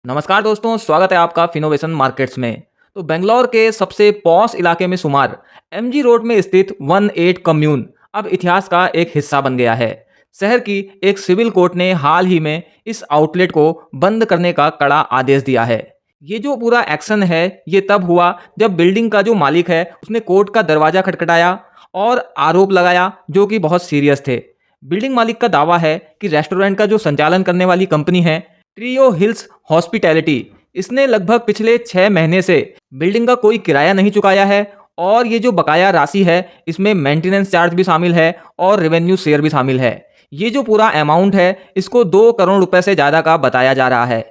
नमस्कार दोस्तों, स्वागत है आपका फिनोवेशन मार्केट्स में। तो बेंगलोर के सबसे पॉश इलाके में शुमार एमजी रोड में स्थित 18 कम्यून अब इतिहास का एक हिस्सा बन गया है। शहर की एक सिविल कोर्ट ने हाल ही में इस आउटलेट को बंद करने का कड़ा आदेश दिया है। ये जो पूरा एक्शन है ये तब हुआ जब बिल्डिंग का जो मालिक है उसने कोर्ट का दरवाजा खटखटाया और आरोप लगाया जो कि बहुत सीरियस थे। बिल्डिंग मालिक का दावा है कि रेस्टोरेंट का जो संचालन करने वाली कंपनी है ट्रियो हिल्स हॉस्पिटैलिटी, इसने लगभग पिछले 6 महीने से बिल्डिंग का कोई किराया नहीं चुकाया है और ये जो बकाया राशि है इसमें मेंटेनेंस चार्ज भी शामिल है और रेवेन्यू शेयर भी शामिल है। ये जो पूरा अमाउंट है इसको 2 करोड़ रुपए से ज़्यादा का बताया जा रहा है।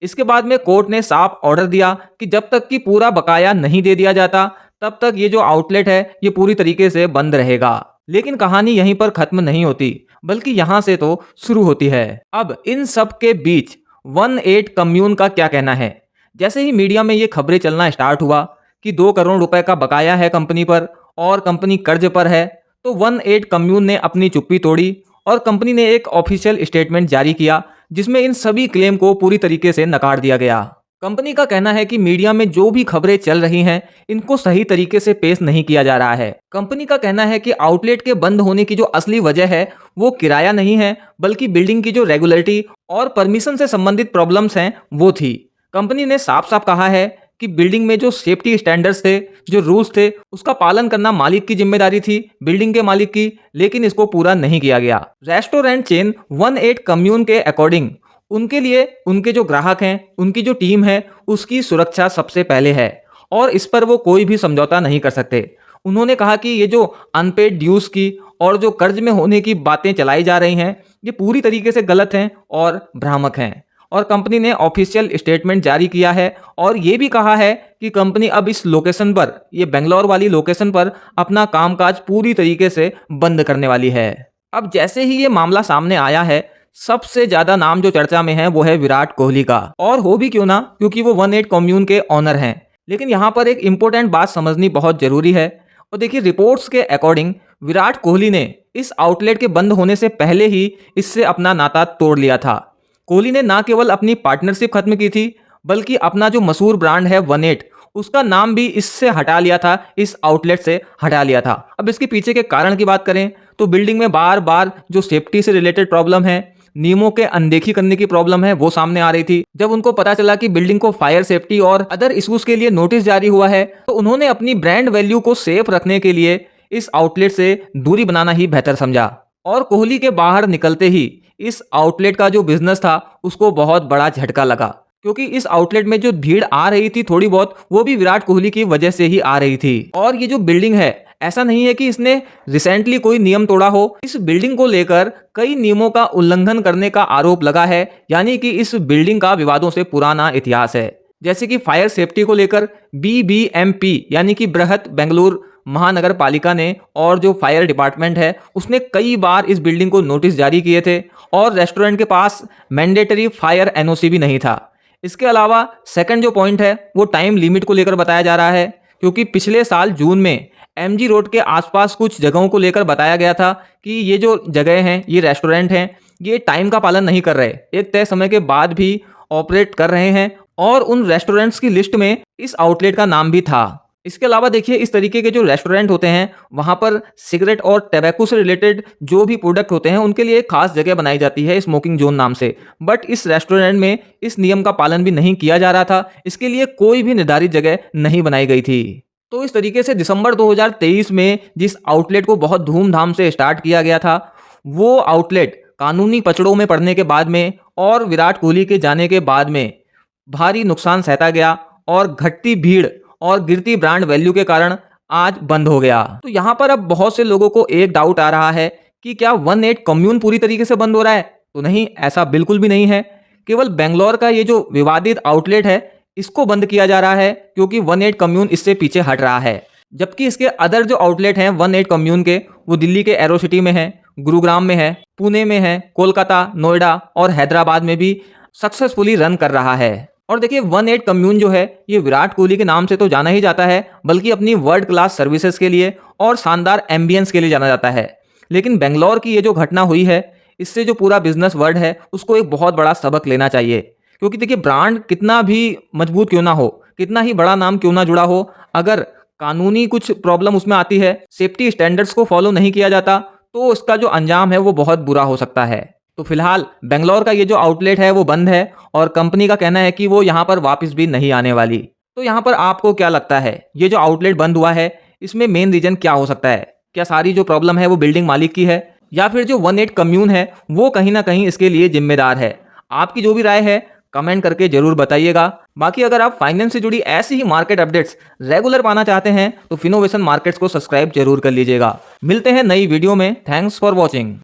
इसके बाद में कोर्ट ने साफ ऑर्डर दिया कि जब तक कि पूरा बकाया नहीं दे दिया जाता तब तक ये जो आउटलेट है ये पूरी तरीके से बंद रहेगा। लेकिन कहानी यहीं पर खत्म नहीं होती बल्कि यहाँ से तो शुरू होती है। अब इन सब के बीच 18 कम्यून का क्या कहना है। जैसे ही मीडिया में ये खबरें चलना स्टार्ट हुआ कि 2 करोड़ रुपए का बकाया है कंपनी पर और कंपनी कर्ज पर है, तो 18 कम्यून ने अपनी चुप्पी तोड़ी और कंपनी ने एक ऑफिशियल स्टेटमेंट जारी किया जिसमें इन सभी क्लेम को पूरी तरीके से नकार दिया गया। कंपनी का कहना है कि मीडिया में जो भी खबरें चल रही हैं इनको सही तरीके से पेश नहीं किया जा रहा है। कंपनी का कहना है कि आउटलेट के बंद होने की जो असली वजह है वो किराया नहीं है बल्कि बिल्डिंग की जो रेगुलरिटी और परमिशन से संबंधित प्रॉब्लम्स हैं वो थी। कंपनी ने साफ साफ कहा है कि बिल्डिंग में जो सेफ्टी स्टैंडर्ड्स थे, जो रूल्स थे, उसका पालन करना मालिक की जिम्मेदारी थी, बिल्डिंग के मालिक की, लेकिन इसको पूरा नहीं किया गया। रेस्टोरेंट चेन 18 कम्यून के अकॉर्डिंग उनके लिए उनके जो ग्राहक हैं, उनकी जो टीम है, उसकी सुरक्षा सबसे पहले है और इस पर वो कोई भी समझौता नहीं कर सकते। उन्होंने कहा कि ये जो अनपेड ड्यूज की और जो कर्ज में होने की बातें चलाई जा रही हैं ये पूरी तरीके से गलत हैं और भ्रामक हैं। और कंपनी ने ऑफिशियल स्टेटमेंट जारी किया है और ये भी कहा है कि कंपनी अब इस लोकेशन पर, ये बेंगलोर वाली लोकेशन पर अपना कामकाज पूरी तरीके से बंद करने वाली है। अब जैसे ही ये मामला सामने आया है सबसे ज्यादा नाम जो चर्चा में है वो है विराट कोहली का, और हो भी क्यों ना, क्योंकि वो 18 कम्यून के ऑनर हैं। लेकिन यहाँ पर एक इंपॉर्टेंट बात समझनी बहुत जरूरी है। और देखिए, रिपोर्ट्स के अकॉर्डिंग विराट कोहली ने इस आउटलेट के बंद होने से पहले ही इससे अपना नाता तोड़ लिया था। कोहली ने ना केवल अपनी पार्टनरशिप खत्म की थी बल्कि अपना जो मशहूर ब्रांड है 18 उसका नाम भी इससे हटा लिया था, इस आउटलेट से हटा लिया था। अब इसके पीछे के कारण की बात करें तो बिल्डिंग में बार बार जो सेफ्टी से रिलेटेड प्रॉब्लम है, नियमों के अनदेखी करने की प्रॉब्लम है, वो सामने आ रही थी। जब उनको पता चला कि बिल्डिंग को फायर सेफ्टी और अदर इश्यूज के लिए नोटिस जारी हुआ है तो उन्होंने अपनी ब्रांड वैल्यू को सेफ रखने के लिए इस आउटलेट से दूरी बनाना ही बेहतर समझा। और कोहली के बाहर निकलते ही इस आउटलेट का जो बिजनेस था उसको बहुत बड़ा झटका लगा, क्योंकि इस आउटलेट में जो भीड़ आ रही थी थोड़ी बहुत, वो भी विराट कोहली की वजह से ही आ रही थी। और ये जो बिल्डिंग है, ऐसा नहीं है कि इसने रिसेंटली कोई नियम तोड़ा हो। इस बिल्डिंग को लेकर कई नियमों का उल्लंघन करने का आरोप लगा है, यानी कि इस बिल्डिंग का विवादों से पुराना इतिहास है। जैसे कि फायर सेफ्टी को लेकर BBMP यानी कि बृहत बेंगलुरु महानगर पालिका ने और जो फायर डिपार्टमेंट है उसने कई बार इस बिल्डिंग को नोटिस जारी किए थे और रेस्टोरेंट के पास मैंडेटरी फायर NOC भी नहीं था। इसके अलावा सेकंड जो पॉइंट है वो टाइम लिमिट को लेकर बताया जा रहा है, क्योंकि पिछले साल जून में MG रोड के आसपास कुछ जगहों को लेकर बताया गया था कि ये जो जगह हैं, ये रेस्टोरेंट हैं, ये टाइम का पालन नहीं कर रहे, एक तय समय के बाद भी ऑपरेट कर रहे हैं और उन रेस्टोरेंट्स की लिस्ट में इस आउटलेट का नाम भी था। इसके अलावा देखिए, इस तरीके के जो रेस्टोरेंट होते हैं वहाँ पर सिगरेट और टैबैको से रिलेटेड जो भी प्रोडक्ट होते हैं उनके लिए एक खास जगह बनाई जाती है स्मोकिंग जोन नाम से। बट इस रेस्टोरेंट में इस नियम का पालन भी नहीं किया जा रहा था, इसके लिए कोई भी निर्धारित जगह नहीं बनाई गई थी। तो इस तरीके से दिसंबर 2023 में जिस आउटलेट को बहुत धूमधाम से स्टार्ट किया गया था वो आउटलेट कानूनी पचड़ों में पड़ने के बाद में और विराट कोहली के जाने के बाद में भारी नुकसान सहता गया और घटती भीड़ और गिरती ब्रांड वैल्यू के कारण आज बंद हो गया। तो यहाँ पर अब बहुत से लोगों को एक डाउट आ रहा है कि क्या 18 कम्यून पूरी तरीके से बंद हो रहा है? तो नहीं, ऐसा बिल्कुल भी नहीं है। केवल बेंगलोर का ये जो विवादित आउटलेट है इसको बंद किया जा रहा है क्योंकि 18 कम्यून इससे पीछे हट रहा है, जबकि इसके अदर जो आउटलेट हैं 18 कम्यून के वो दिल्ली के एरो सिटी में है, गुरुग्राम में है, पुणे में है, कोलकाता, नोएडा और हैदराबाद में भी सक्सेसफुली रन कर रहा है। और देखिए, 18 कम्यून जो है ये विराट कोहली के नाम से तो जाना ही जाता है बल्कि अपनी वर्ल्ड क्लास सर्विसेज के लिए और शानदार एम्बियंस के लिए जाना जाता है। लेकिन बेंगलोर की ये जो घटना हुई है इससे जो पूरा बिजनेस वर्ल्ड है उसको एक बहुत बड़ा सबक लेना चाहिए। क्योंकि देखिए ब्रांड कितना भी मजबूत क्यों ना हो, कितना ही बड़ा नाम क्यों ना जुड़ा हो, अगर कानूनी कुछ प्रॉब्लम उसमें आती है, सेफ्टी स्टैंडर्ड्स को फॉलो नहीं किया जाता, तो उसका जो अंजाम है वो बहुत बुरा हो सकता है। तो फिलहाल बेंगलोर का ये जो आउटलेट है वो बंद है और कंपनी का कहना है कि वो यहाँ पर वापस भी नहीं आने वाली। तो यहाँ पर आपको क्या लगता है, ये जो आउटलेट बंद हुआ है इसमें मेन रीजन क्या हो सकता है? क्या सारी जो प्रॉब्लम है वो बिल्डिंग मालिक की है, या फिर जो 18 कम्यून है वो कहीं ना कहीं इसके लिए जिम्मेदार है? आपकी जो भी राय है कमेंट करके जरूर बताइएगा। बाकी अगर आप फाइनेंस से जुड़ी ऐसी ही मार्केट अपडेट्स रेगुलर पाना चाहते हैं तो फिनोवेशन मार्केट्स को सब्सक्राइब जरूर कर लीजिएगा। मिलते हैं नई वीडियो में। Thanks for watching.